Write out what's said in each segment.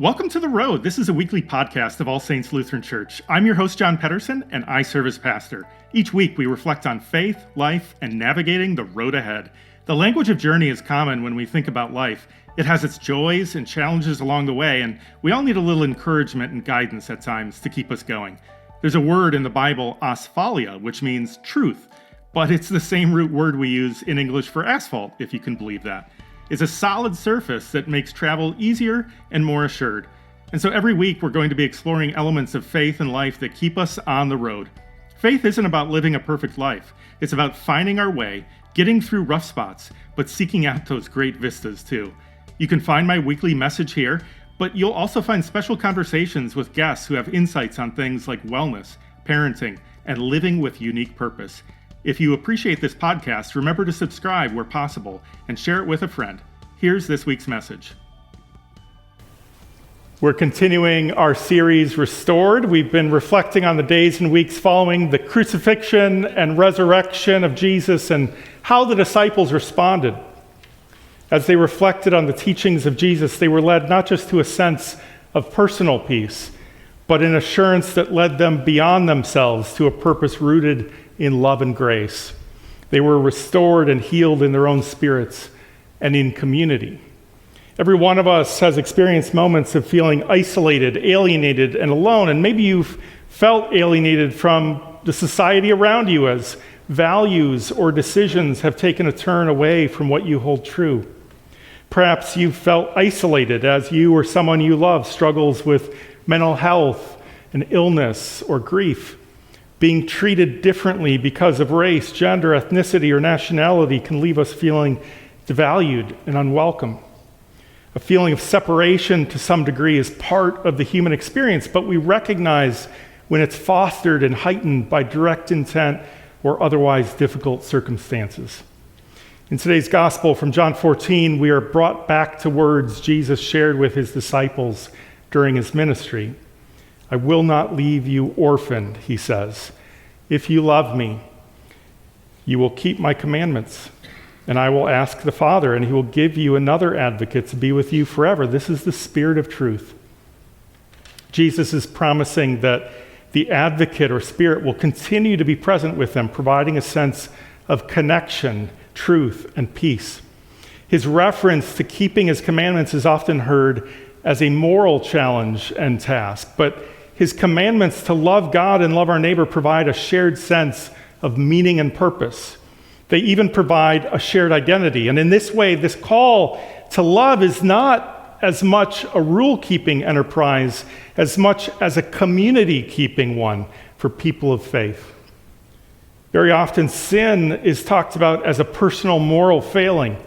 Welcome to The Road. This is a weekly podcast of All Saints Lutheran Church. I'm your host, John Pedersen, and I serve as pastor. Each week, we reflect on faith, life, and navigating the road ahead. The language of journey is common when we think about life. It has its joys and challenges along the way, and we all need a little encouragement and guidance at times to keep us going. There's a word in the Bible, asphalia, which means truth, but it's the same root word we use in English for asphalt, if you can believe that. It's a solid surface that makes travel easier and more assured. And so every week we're going to be exploring elements of faith and life that keep us on the road. Faith isn't about living a perfect life. It's about finding our way, getting through rough spots, but seeking out those great vistas too. You can find my weekly message here, but you'll also find special conversations with guests who have insights on things like wellness, parenting, and living with unique purpose. If you appreciate this podcast, remember to subscribe where possible and share it with a friend. Here's this week's message. We're continuing our series, Restored. We've been reflecting on the days and weeks following the crucifixion and resurrection of Jesus and how the disciples responded. As they reflected on the teachings of Jesus, they were led not just to a sense of personal peace, but an assurance that led them beyond themselves to a purpose rooted in love and grace. They were restored and healed in their own spirits and in community. Every one of us has experienced moments of feeling isolated, alienated, and alone, and maybe you've felt alienated from the society around you as values or decisions have taken a turn away from what you hold true. Perhaps you've felt isolated as you or someone you love struggles with mental health, an illness, or grief. Being treated differently because of race, gender, ethnicity, or nationality can leave us feeling devalued and unwelcome. A feeling of separation to some degree is part of the human experience, but we recognize when it's fostered and heightened by direct intent or otherwise difficult circumstances. In today's gospel from John 14, we are brought back to words Jesus shared with his disciples during his ministry. I will not leave you orphaned, he says. If you love me, you will keep my commandments, and I will ask the Father, and he will give you another advocate to be with you forever. This is the Spirit of truth. Jesus is promising that the advocate or Spirit will continue to be present with them, providing a sense of connection, truth, and peace. His reference to keeping his commandments is often heard as a moral challenge and task, but his commandments to love God and love our neighbor provide a shared sense of meaning and purpose. They even provide a shared identity. And in this way, this call to love is not as much a rule-keeping enterprise as much as a community-keeping one for people of faith. Very often, sin is talked about as a personal moral failing.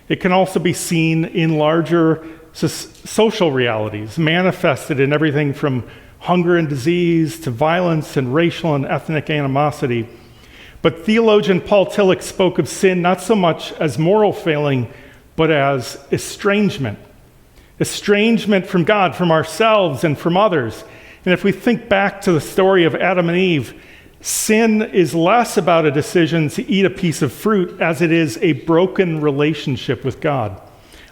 It can also be seen in larger social realities, manifested in everything from hunger and disease to violence and racial and ethnic animosity. But theologian Paul Tillich spoke of sin not so much as moral failing, but as estrangement. Estrangement from God, from ourselves, and from others. And if we think back to the story of Adam and Eve, sin is less about a decision to eat a piece of fruit as it is a broken relationship with God,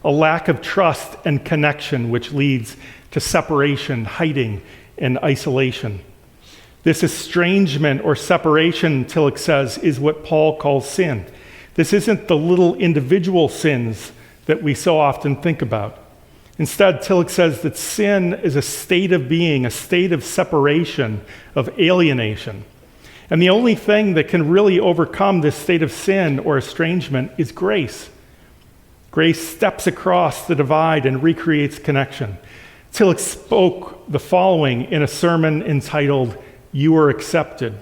a lack of trust and connection which leads to separation, hiding, and isolation. This estrangement or separation, Tillich says, is what Paul calls sin. This isn't the little individual sins that we so often think about. Instead, Tillich says that sin is a state of being, a state of separation, of alienation. And the only thing that can really overcome this state of sin or estrangement is grace. Grace steps across the divide and recreates connection. Tillich spoke the following in a sermon entitled, You Are Accepted.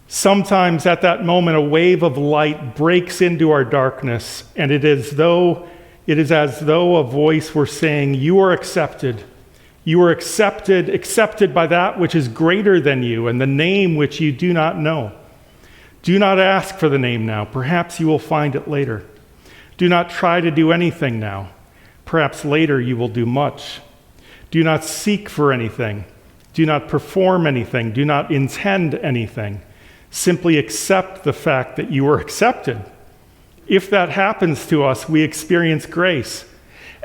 Sometimes at that moment, a wave of light breaks into our darkness, and it is as though a voice were saying, You are accepted. You are accepted, accepted by that which is greater than you, and the name which you do not know. Do not ask for the name now. Perhaps you will find it later. Do not try to do anything now. Perhaps later you will do much. Do not seek for anything. Do not perform anything. Do not intend anything. Simply accept the fact that you are accepted. If that happens to us, we experience grace.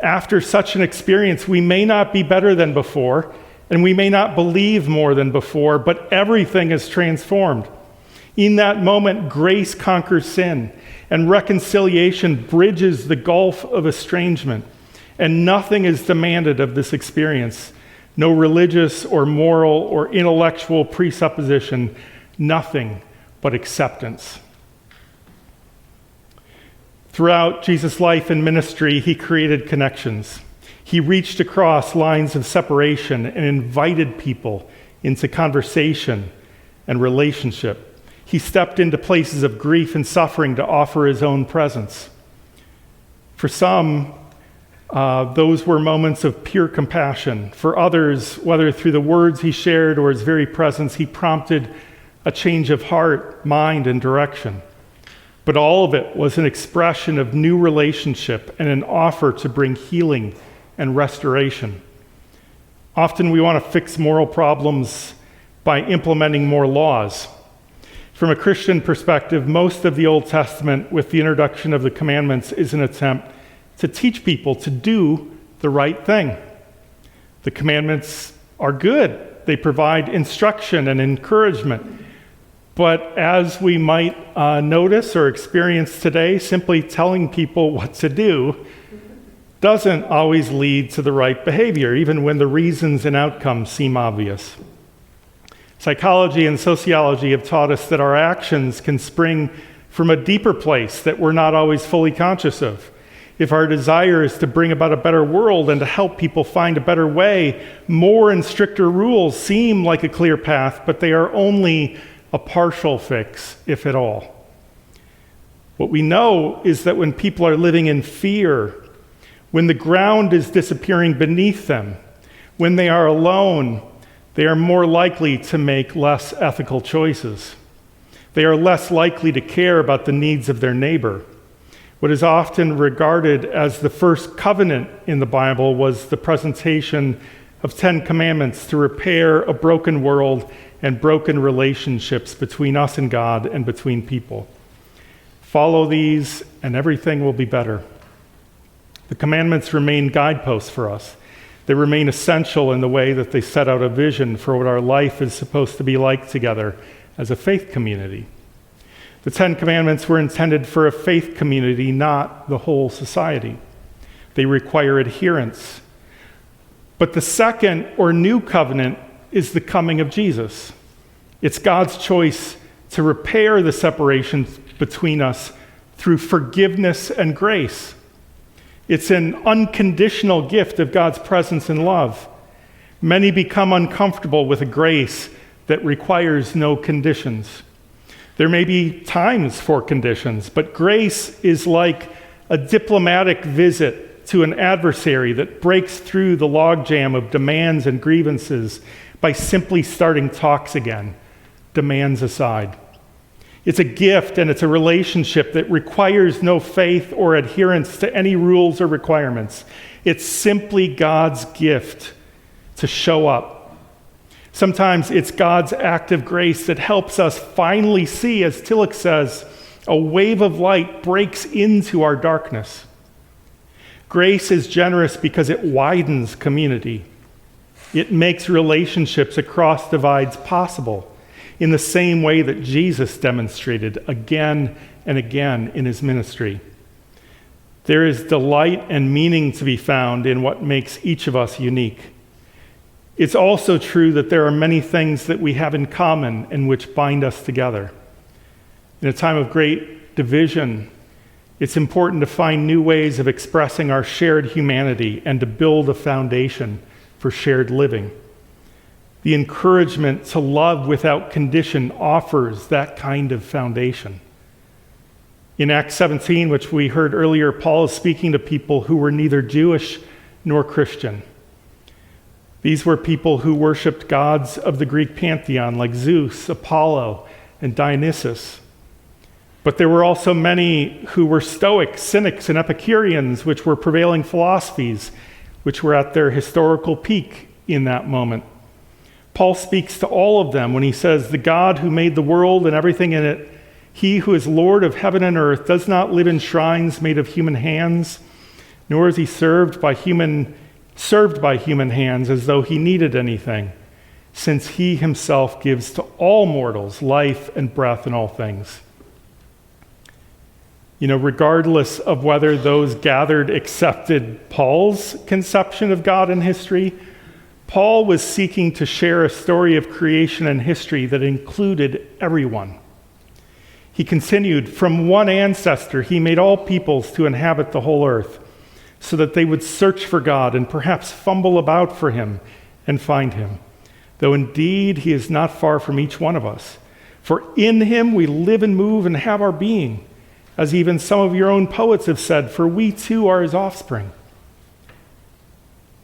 After such an experience, we may not be better than before, and we may not believe more than before, but everything is transformed. In that moment, grace conquers sin, and reconciliation bridges the gulf of estrangement, and nothing is demanded of this experience. No religious or moral or intellectual presupposition, nothing but acceptance. Throughout Jesus' life and ministry, he created connections. He reached across lines of separation and invited people into conversation and relationship. He stepped into places of grief and suffering to offer his own presence. For some, those were moments of pure compassion. For others, whether through the words he shared or his very presence, he prompted a change of heart, mind, and direction. But all of it was an expression of new relationship and an offer to bring healing and restoration. Often we want to fix moral problems by implementing more laws. From a Christian perspective, most of the Old Testament, with the introduction of the commandments, is an attempt to teach people to do the right thing. The commandments are good. They provide instruction and encouragement. But as we might notice or experience today, simply telling people what to do doesn't always lead to the right behavior, even when the reasons and outcomes seem obvious. Psychology and sociology have taught us that our actions can spring from a deeper place that we're not always fully conscious of. If our desire is to bring about a better world and to help people find a better way, more and stricter rules seem like a clear path, but they are only a partial fix, if at all. What we know is that when people are living in fear, when the ground is disappearing beneath them, when they are alone, they are more likely to make less ethical choices. They are less likely to care about the needs of their neighbor. What is often regarded as the first covenant in the Bible was the presentation of 10 commandments to repair a broken world and broken relationships between us and God and between people. Follow these and everything will be better. The commandments remain guideposts for us. They remain essential in the way that they set out a vision for what our life is supposed to be like together as a faith community. The 10 commandments were intended for a faith community, not the whole society. They require adherence. But the second or new covenant is the coming of Jesus. It's God's choice to repair the separation between us through forgiveness and grace. It's an unconditional gift of God's presence and love. Many become uncomfortable with a grace that requires no conditions. There may be times for conditions, but grace is like a diplomatic visit to an adversary that breaks through the logjam of demands and grievances by simply starting talks again, demands aside. It's a gift and it's a relationship that requires no faith or adherence to any rules or requirements. It's simply God's gift to show up. Sometimes it's God's act of grace that helps us finally see, as Tillich says, a wave of light breaks into our darkness. Grace is generous because it widens community. It makes relationships across divides possible in the same way that Jesus demonstrated again and again in his ministry. There is delight and meaning to be found in what makes each of us unique. It's also true that there are many things that we have in common and which bind us together. In a time of great division, it's important to find new ways of expressing our shared humanity and to build a foundation for shared living. The encouragement to love without condition offers that kind of foundation. In Acts 17, which we heard earlier, Paul is speaking to people who were neither Jewish nor Christian. These were people who worshiped gods of the Greek pantheon like Zeus, Apollo, and Dionysus. But there were also many who were Stoics, Cynics, and Epicureans, which were prevailing philosophies, which were at their historical peak in that moment. Paul speaks to all of them when he says, "The God who made the world and everything in it, he who is Lord of heaven and earth, does not live in shrines made of human hands, nor is he served by human hands as though he needed anything, since he himself gives to all mortals life and breath and all things. Regardless of whether those gathered accepted Paul's conception of God in history, Paul was seeking to share a story of creation and history that included everyone. He continued, from one ancestor, he made all peoples to inhabit the whole earth, so that they would search for God and perhaps fumble about for him and find him. Though indeed he is not far from each one of us. For in him we live and move and have our being, as even some of your own poets have said, for we too are his offspring.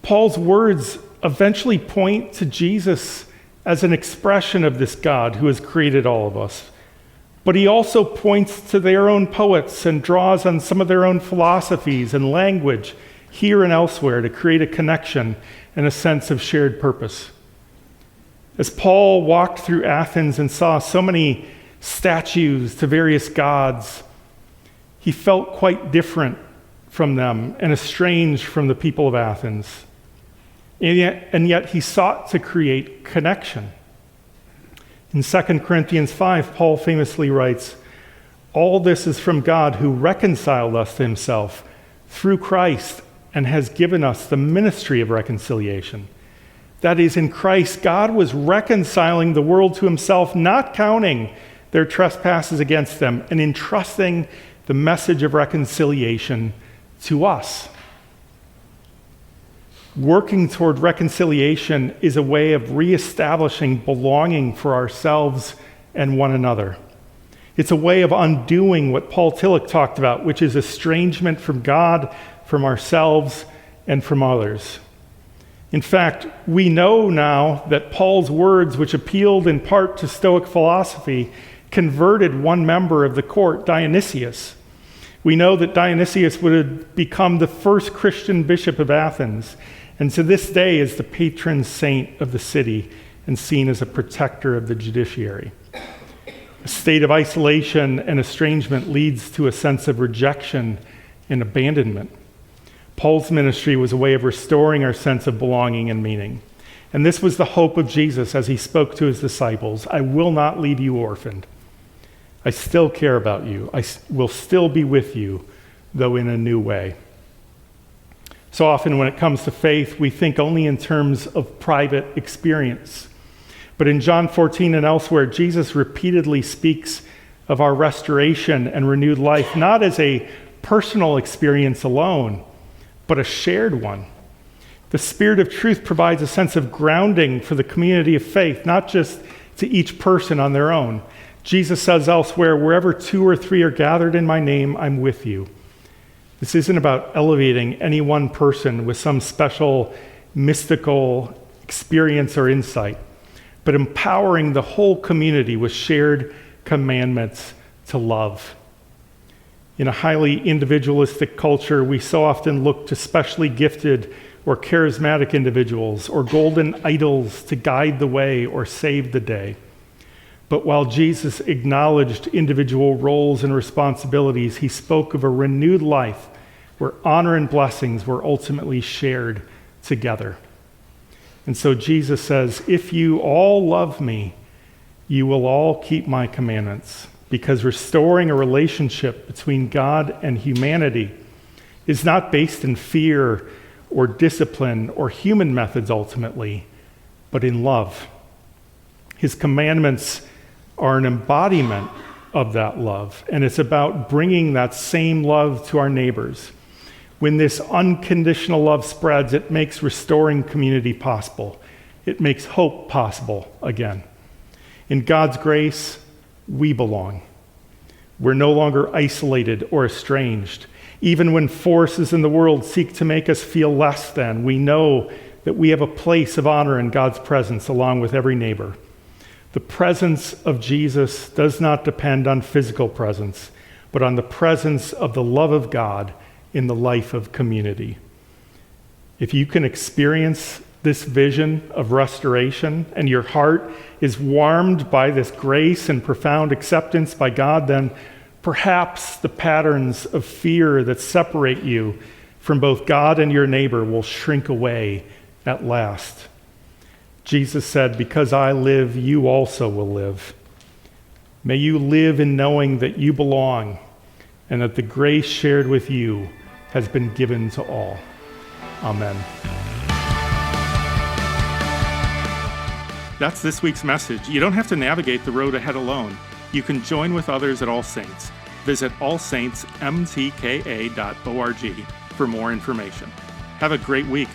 Paul's words eventually point to Jesus as an expression of this God who has created all of us. But he also points to their own poets and draws on some of their own philosophies and language here and elsewhere to create a connection and a sense of shared purpose. As Paul walked through Athens and saw so many statues to various gods, he felt quite different from them and estranged from the people of Athens. And yet he sought to create connection. In 2 Corinthians 5, Paul famously writes, all this is from God who reconciled us to himself through Christ and has given us the ministry of reconciliation. That is, in Christ, God was reconciling the world to himself, not counting their trespasses against them, and entrusting the message of reconciliation to us. Working toward reconciliation is a way of reestablishing belonging for ourselves and one another. It's a way of undoing what Paul Tillich talked about, which is estrangement from God, from ourselves, and from others. In fact, we know now that Paul's words, which appealed in part to Stoic philosophy, converted one member of the court, Dionysius. We know that Dionysius would have become the first Christian bishop of Athens, and to this day is the patron saint of the city and seen as a protector of the judiciary. A state of isolation and estrangement leads to a sense of rejection and abandonment. Paul's ministry was a way of restoring our sense of belonging and meaning. And this was the hope of Jesus as he spoke to his disciples. I will not leave you orphaned. I still care about you. I will still be with you, though in a new way. So often when it comes to faith, we think only in terms of private experience. But in John 14 and elsewhere, Jesus repeatedly speaks of our restoration and renewed life, not as a personal experience alone, but a shared one. The Spirit of truth provides a sense of grounding for the community of faith, not just to each person on their own. Jesus says elsewhere, wherever 2 or 3 are gathered in my name, I'm with you. This isn't about elevating any one person with some special mystical experience or insight, but empowering the whole community with shared commandments to love. In a highly individualistic culture, we so often look to specially gifted or charismatic individuals or golden idols to guide the way or save the day. But while Jesus acknowledged individual roles and responsibilities, he spoke of a renewed life where honor and blessings were ultimately shared together. And so Jesus says, if you all love me, you will all keep my commandments, because restoring a relationship between God and humanity is not based in fear or discipline or human methods ultimately, but in love. His commandments are an embodiment of that love, and it's about bringing that same love to our neighbors. When this unconditional love spreads, it makes restoring community possible. It makes hope possible again. In God's grace, we belong. We're no longer isolated or estranged. Even when forces in the world seek to make us feel less than, we know that we have a place of honor in God's presence along with every neighbor. The presence of Jesus does not depend on physical presence, but on the presence of the love of God in the life of community. If you can experience this vision of restoration and your heart is warmed by this grace and profound acceptance by God, then perhaps the patterns of fear that separate you from both God and your neighbor will shrink away at last. Jesus said, because I live, you also will live. May you live in knowing that you belong and that the grace shared with you has been given to all. Amen. That's this week's message. You don't have to navigate the road ahead alone. You can join with others at All Saints. Visit allsaintsmtka.org for more information. Have a great week.